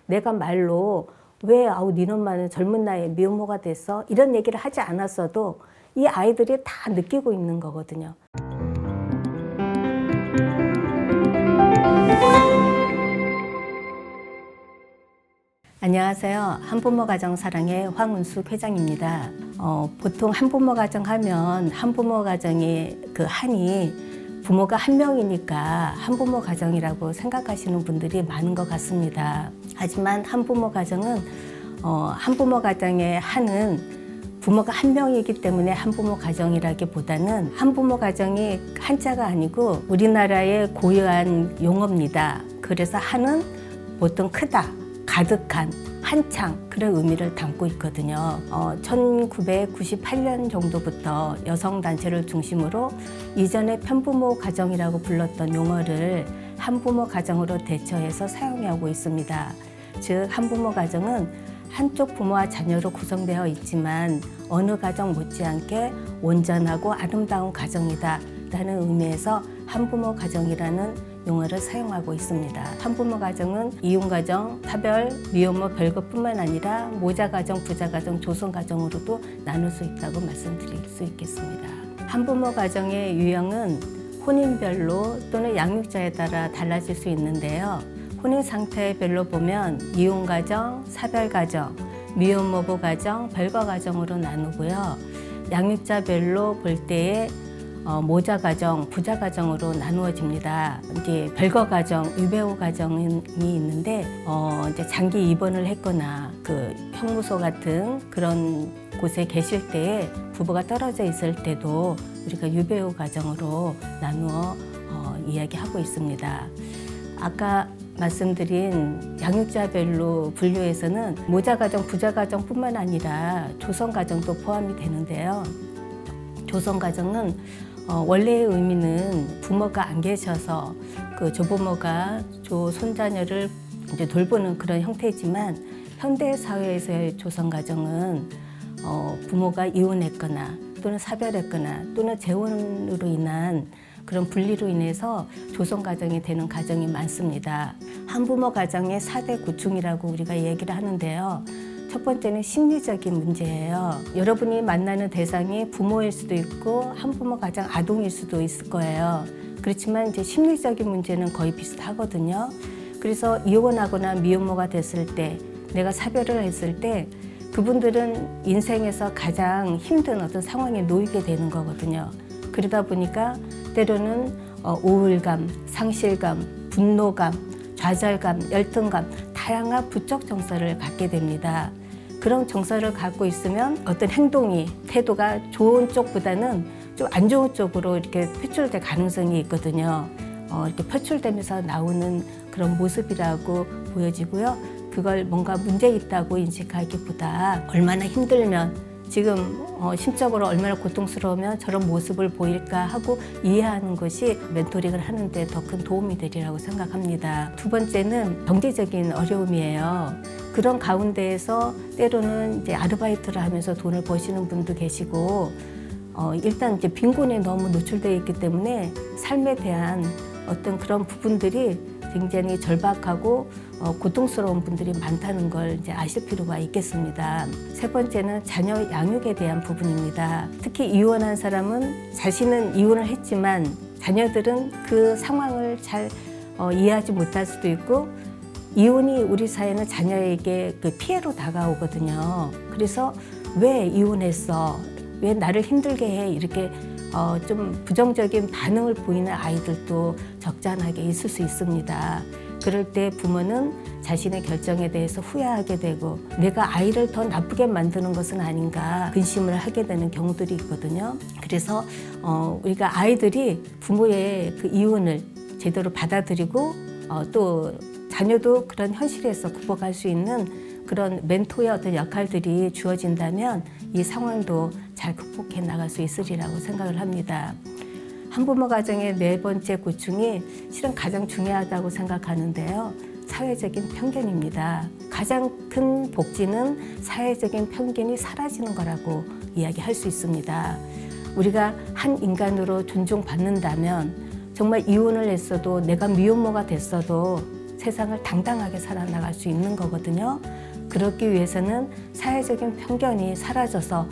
내가 말로 왜 아우 네 엄마는 젊은 나이에 미혼모가 됐어? 이런 얘기를 하지 않았어도 이 아이들이 다 느끼고 있는 거거든요. 안녕하세요. 한부모 가정 사랑의 황은숙 회장입니다. 보통 한부모 가정 하면 한부모 가정이 그 한이 부모가 한 명이니까 한부모 가정이라고 생각하시는 분들이 많은 것 같습니다. 하지만 한부모 가정은 한부모 가정의 한은 부모가 한 명이기 때문에 한부모 가정이라기보다는 한부모 가정이 한자가 아니고 우리나라의 고유한 용어입니다. 그래서 한은 보통 크다, 가득한, 한창 그런 의미를 담고 있거든요. 1998년 정도부터 여성단체를 중심으로 이전에 편부모 가정이라고 불렀던 용어를 한부모 가정으로 대처해서 사용하고 있습니다. 즉 한부모 가정은 한쪽 부모와 자녀로 구성되어 있지만 어느 가정 못지않게 온전하고 아름다운 가정이다 라는 의미에서 한부모 가정이라는 용어를 사용하고 있습니다. 한부모 가정은 이혼가정, 사별, 미혼모 별것뿐만 아니라 모자가정, 부자가정, 조성가정으로도 나눌 수 있다고 말씀드릴 수 있겠습니다. 한부모 가정의 유형은 혼인별로 또는 양육자에 따라 달라질 수 있는데요. 혼인 상태별로 보면 이혼가정, 사별가정, 미혼모부 가정, 별거가정으로 나누고요. 양육자별로 볼 때에 모자가정, 부자가정으로 나누어집니다. 이제 별거가정, 유배우 가정이 있는데 이제 장기 입원을 했거나 그 형무소 같은 그런 곳에 계실 때에 부부가 떨어져 있을 때도 우리가 유배우 가정으로 나누어 이야기하고 있습니다. 아까 말씀드린 양육자별로 분류에서는 모자가정, 부자가정뿐만 아니라 조성가정도 포함이 되는데요. 조성가정은 원래의 의미는 부모가 안 계셔서 그 조부모가 조손자녀를 이제 돌보는 그런 형태지만 현대 사회에서의 조성가정은 부모가 이혼했거나 또는 사별했거나 또는 재혼으로 인한 그런 분리로 인해서 조성가정이 되는 가정이 많습니다. 한부모 가정의 4대 고충이라고 우리가 얘기를 하는데요. 첫 번째는 심리적인 문제예요. 여러분이 만나는 대상이 부모일 수도 있고 한부모 가정 아동일 수도 있을 거예요. 그렇지만 이제 심리적인 문제는 거의 비슷하거든요. 그래서 이혼하거나 미혼모가 됐을 때, 내가 사별을 했을 때 그분들은 인생에서 가장 힘든 어떤 상황에 놓이게 되는 거거든요. 그러다 보니까 때로는 우울감, 상실감, 분노감, 좌절감, 열등감, 다양한 부적 정서를 갖게 됩니다. 그런 정서를 갖고 있으면 어떤 행동이, 태도가 좋은 쪽보다는 좀 안 좋은 쪽으로 이렇게 표출될 가능성이 있거든요. 이렇게 표출되면서 나오는 그런 모습이라고 보여지고요. 그걸 뭔가 문제 있다고 인식하기보다 얼마나 힘들면 지금 심적으로 얼마나 고통스러우면 저런 모습을 보일까 하고 이해하는 것이 멘토링을 하는데 더 큰 도움이 되리라고 생각합니다. 두 번째는 경제적인 어려움이에요. 그런 가운데에서 때로는 이제 아르바이트를 하면서 돈을 버시는 분도 계시고 일단 이제 빈곤에 너무 노출되어 있기 때문에 삶에 대한 어떤 그런 부분들이 굉장히 절박하고 고통스러운 분들이 많다는 걸 이제 아실 필요가 있겠습니다. 세 번째는 자녀 양육에 대한 부분입니다. 특히 이혼한 사람은 자신은 이혼을 했지만 자녀들은 그 상황을 잘 이해하지 못할 수도 있고 이혼이 우리 사회는 자녀에게 그 피해로 다가오거든요. 그래서 왜 이혼했어? 왜 나를 힘들게 해? 이렇게 좀 부정적인 반응을 보이는 아이들도 적잖하게 있을 수 있습니다. 그럴 때 부모는 자신의 결정에 대해서 후회하게 되고 내가 아이를 더 나쁘게 만드는 것은 아닌가 근심을 하게 되는 경우들이 있거든요. 그래서 우리가 아이들이 부모의 그 이혼을 제대로 받아들이고 또 자녀도 그런 현실에서 극복할 수 있는 그런 멘토의 어떤 역할들이 주어진다면 이 상황도 잘 극복해 나갈 수 있으리라고 생각을 합니다. 한부모 가정의 네 번째 고충이 실은 가장 중요하다고 생각하는데요. 사회적인 편견입니다. 가장 큰 복지는 사회적인 편견이 사라지는 거라고 이야기할 수 있습니다. 우리가 한 인간으로 존중받는다면 정말 이혼을 했어도 내가 미혼모가 됐어도 세상을 당당하게 살아나갈 수 있는 거거든요. 그렇기 위해서는 사회적인 편견이 사라져서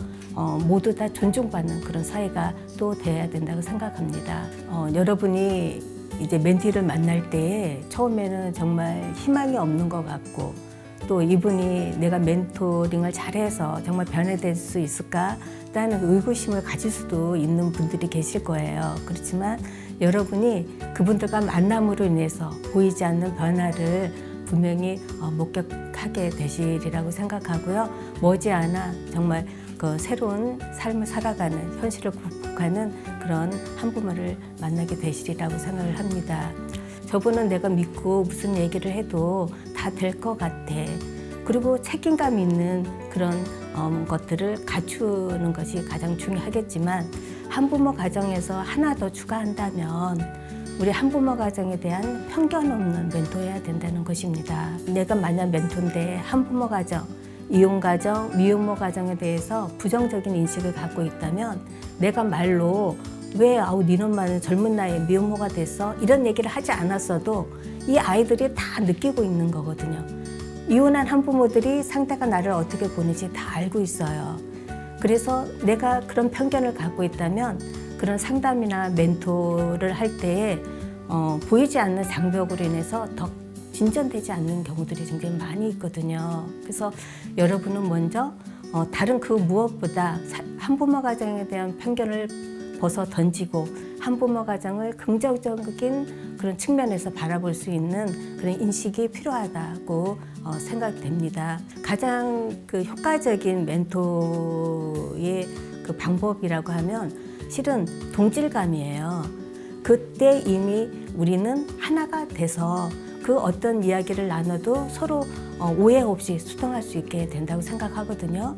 모두 다 존중받는 그런 사회가 또 돼야 된다고 생각합니다. 여러분이 이제 멘티를 만날 때 처음에는 정말 희망이 없는 것 같고 또 이분이 내가 멘토링을 잘해서 정말 변화될 수 있을까라는 의구심을 가질 수도 있는 분들이 계실 거예요. 그렇지만 여러분이 그분들과 만남으로 인해서 보이지 않는 변화를 분명히 목격하게 되시리라고 생각하고요. 머지않아 정말 그 새로운 삶을 살아가는 현실을 극복하는 그런 한부모를 만나게 되시리라고 생각을 합니다. 저분은 내가 믿고 무슨 얘기를 해도 다 될 것 같아. 그리고 책임감 있는 그런 것들을 갖추는 것이 가장 중요하겠지만 한부모 가정에서 하나 더 추가한다면 우리 한부모 가정에 대한 편견 없는 멘토여야 된다는 것입니다. 내가 만약 멘토인데 한부모 가정, 이혼 가정, 미혼모 가정에 대해서 부정적인 인식을 갖고 있다면 내가 말로 왜 니네 엄마는 젊은 나이에 미혼모가 됐어? 이런 얘기를 하지 않았어도 이 아이들이 다 느끼고 있는 거거든요. 이혼한 한부모들이 상대가 나를 어떻게 보는지 다 알고 있어요. 그래서 내가 그런 편견을 갖고 있다면 그런 상담이나 멘토를 할 때에 보이지 않는 장벽으로 인해서 더 진전되지 않는 경우들이 굉장히 많이 있거든요. 그래서 여러분은 먼저 다른 그 무엇보다 한부모 가정에 대한 편견을 벗어 던지고 한부모 가정을 긍정적인 그런 측면에서 바라볼 수 있는 그런 인식이 필요하다고 생각됩니다. 가장 그 효과적인 멘토의 그 방법이라고 하면 실은 동질감이에요. 그때 이미 우리는 하나가 돼서 그 어떤 이야기를 나눠도 서로 오해 없이 수긍할 수 있게 된다고 생각하거든요.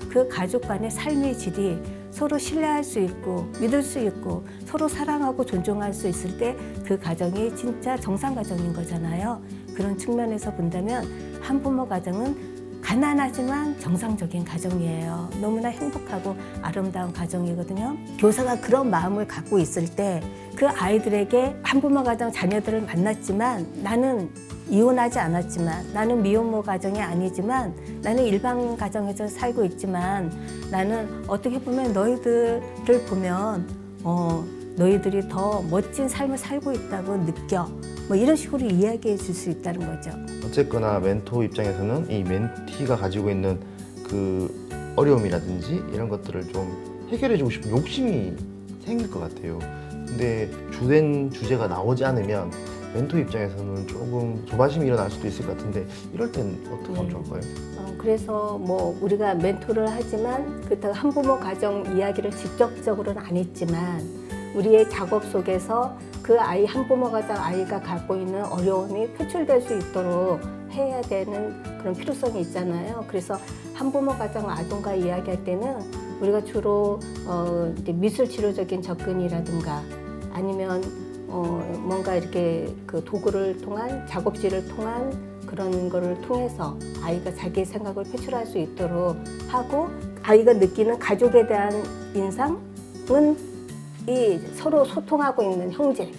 그 가족 간의 삶의 질이 서로 신뢰할 수 있고 믿을 수 있고 서로 사랑하고 존중할 수 있을 때 그 가정이 진짜 정상 가정인 거잖아요. 그런 측면에서 본다면 한부모 가정은 가난하지만 정상적인 가정이에요. 너무나 행복하고 아름다운 가정이거든요. 교사가 그런 마음을 갖고 있을 때 그 아이들에게 한부모 가정 자녀들을 만났지만 나는 이혼하지 않았지만 나는 미혼모 가정이 아니지만 나는 일반 가정에서 살고 있지만 나는 어떻게 보면 너희들을 보면 너희들이 더 멋진 삶을 살고 있다고 느껴. 뭐 이런 식으로 이야기해 줄 수 있다는 거죠. 어쨌거나 멘토 입장에서는 이 멘티가 가지고 있는 그 어려움이라든지 이런 것들을 좀 해결해 주고 싶은 욕심이 생길 것 같아요. 근데 주된 주제가 나오지 않으면 멘토 입장에서는 조금 조바심이 일어날 수도 있을 것 같은데 이럴 땐 어떻게 하면 좋을까요? 그래서 뭐 우리가 멘토를 하지만 그렇다고 한부모 가정 이야기를 직접적으로는 안 했지만 우리의 작업 속에서 그 아이 한부모 가정 아이가 갖고 있는 어려움이 표출될 수 있도록 해야 되는 그런 필요성이 있잖아요. 그래서 한부모 가정 아동과 이야기할 때는 우리가 주로 이제 미술 치료적인 접근이라든가 아니면 뭔가 이렇게 그 도구를 통한 작업실을 통한 그런 거를 통해서 아이가 자기의 생각을 표출할 수 있도록 하고 아이가 느끼는 가족에 대한 인상은 이 서로 소통하고 있는 형제.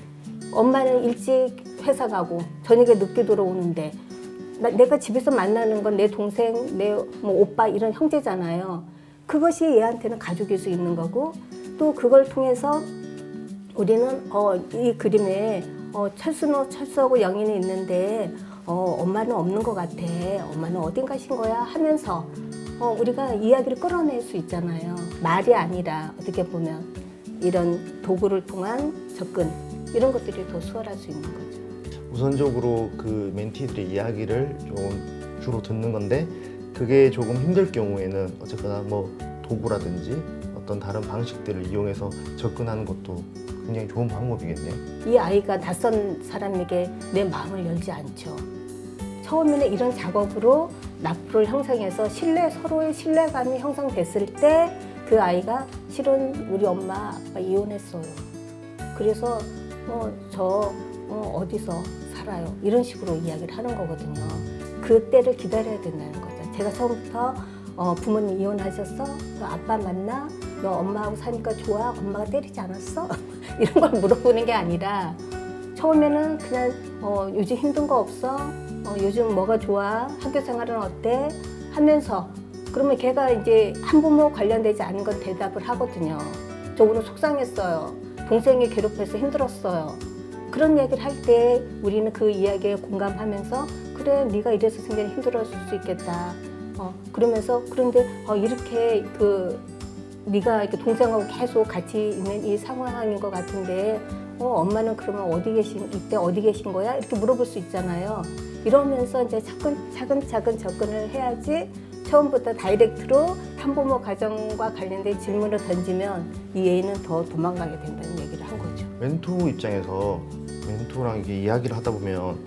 엄마는 일찍 회사 가고 저녁에 늦게 들어오는데 내가 집에서 만나는 건 내 동생, 내 뭐 오빠 이런 형제잖아요. 그것이 얘한테는 가족일 수 있는 거고 또 그걸 통해서 우리는 이 그림에 철수하고 영인이 있는데 엄마는 없는 것 같아. 엄마는 어딘 가신 거야? 하면서 우리가 이야기를 끌어낼 수 있잖아요. 말이 아니라 어떻게 보면 이런 도구를 통한 접근 이런 것들이 더 수월할 수 있는 거죠. 우선적으로 그 멘티들의 이야기를 좀 주로 듣는 건데 그게 조금 힘들 경우에는 어쨌거나 뭐 도구라든지 어떤 다른 방식들을 이용해서 접근하는 것도 굉장히 좋은 방법이겠네요. 이 아이가 낯선 사람에게 내 마음을 열지 않죠. 처음에는 이런 작업으로 납부를 형성해서 서로의 신뢰감이 형성됐을 때 그 아이가 실은 우리 엄마 아빠 이혼했어요. 그래서 저 어디서 살아요. 이런 식으로 이야기를 하는 거거든요. 그때를 기다려야 된다는 거죠. 제가 처음부터 부모님 이혼하셨어? 너 아빠 만나? 너 엄마하고 사니까 좋아? 엄마가 때리지 않았어? 이런 걸 물어보는 게 아니라 처음에는 그냥 요즘 힘든 거 없어? 요즘 뭐가 좋아? 학교 생활은 어때? 하면서 그러면 걔가 이제 한부모 관련되지 않은 건 대답을 하거든요. 저 오늘 속상했어요. 동생이 괴롭혀서 힘들었어요. 그런 얘기를 할 때 우리는 그 이야기에 공감하면서 그래 네가 이래서 굉장히 힘들었을 수 있겠다. 그러면서 그런데 이렇게 네가 이렇게 동생하고 계속 같이 있는 이 상황인 것 같은데 엄마는 그러면 이때 어디 계신 거야? 이렇게 물어볼 수 있잖아요. 이러면서 이제 차근차근 접근을 해야지 처음부터 다이렉트로 한부모 가정과 관련된 질문을 던지면 이 애는 더 도망가게 된다는 얘기를 한 거죠. 멘토 입장에서 멘토랑 이게 이야기를 하다 보면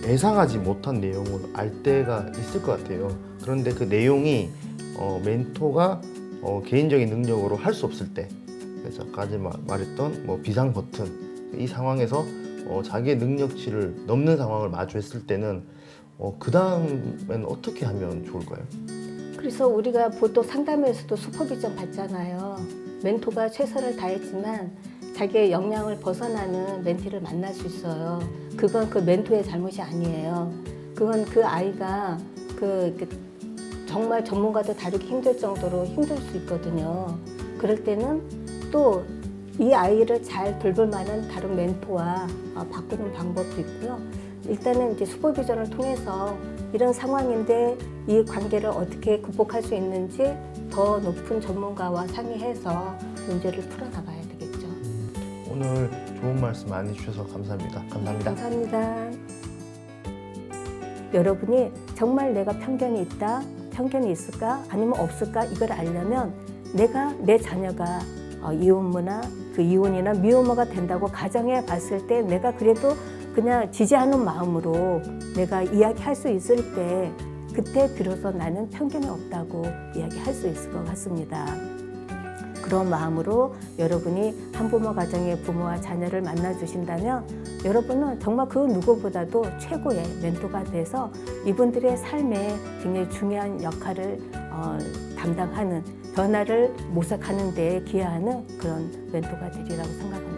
예상하지 못한 내용을 알 때가 있을 것 같아요. 그런데 그 내용이 멘토가 개인적인 능력으로 할 수 없을 때, 그래서 아까까지 말했던 뭐 비상 버튼, 이 상황에서 자기의 능력치를 넘는 상황을 마주했을 때는 그 다음엔 어떻게 하면 좋을까요? 그래서 우리가 보통 상담에서도 슈퍼비전 받잖아요. 멘토가 최선을 다했지만 자기의 역량을 벗어나는 멘티를 만날 수 있어요. 그건 그 멘토의 잘못이 아니에요. 그건 그 아이가 정말 전문가도 다루기 힘들 정도로 힘들 수 있거든요. 그럴 때는 또 이 아이를 잘 돌볼 만한 다른 멘토와 바꾸는 방법도 있고요. 일단은 이제 슈퍼비전을 통해서 이런 상황인데 이 관계를 어떻게 극복할 수 있는지 더 높은 전문가와 상의해서 문제를 풀어나가야 되겠죠. 오늘 좋은 말씀 많이 주셔서 감사합니다. 감사합니다. 감사합니다. 여러분이 정말 내가 편견이 있다, 편견이 있을까, 아니면 없을까 이걸 알려면 내 자녀가 이혼모나 이혼이나 미혼모가 된다고 가정해 봤을 때 내가 그래도 그냥 지지하는 마음으로 내가 이야기할 수 있을 때 그때 비로소 나는 편견이 없다고 이야기할 수 있을 것 같습니다. 그런 마음으로 여러분이 한부모 가정의 부모와 자녀를 만나주신다면 여러분은 정말 그 누구보다도 최고의 멘토가 돼서 이분들의 삶에 굉장히 중요한 역할을 담당하는 변화를 모색하는 데 기여하는 그런 멘토가 되리라고 생각합니다.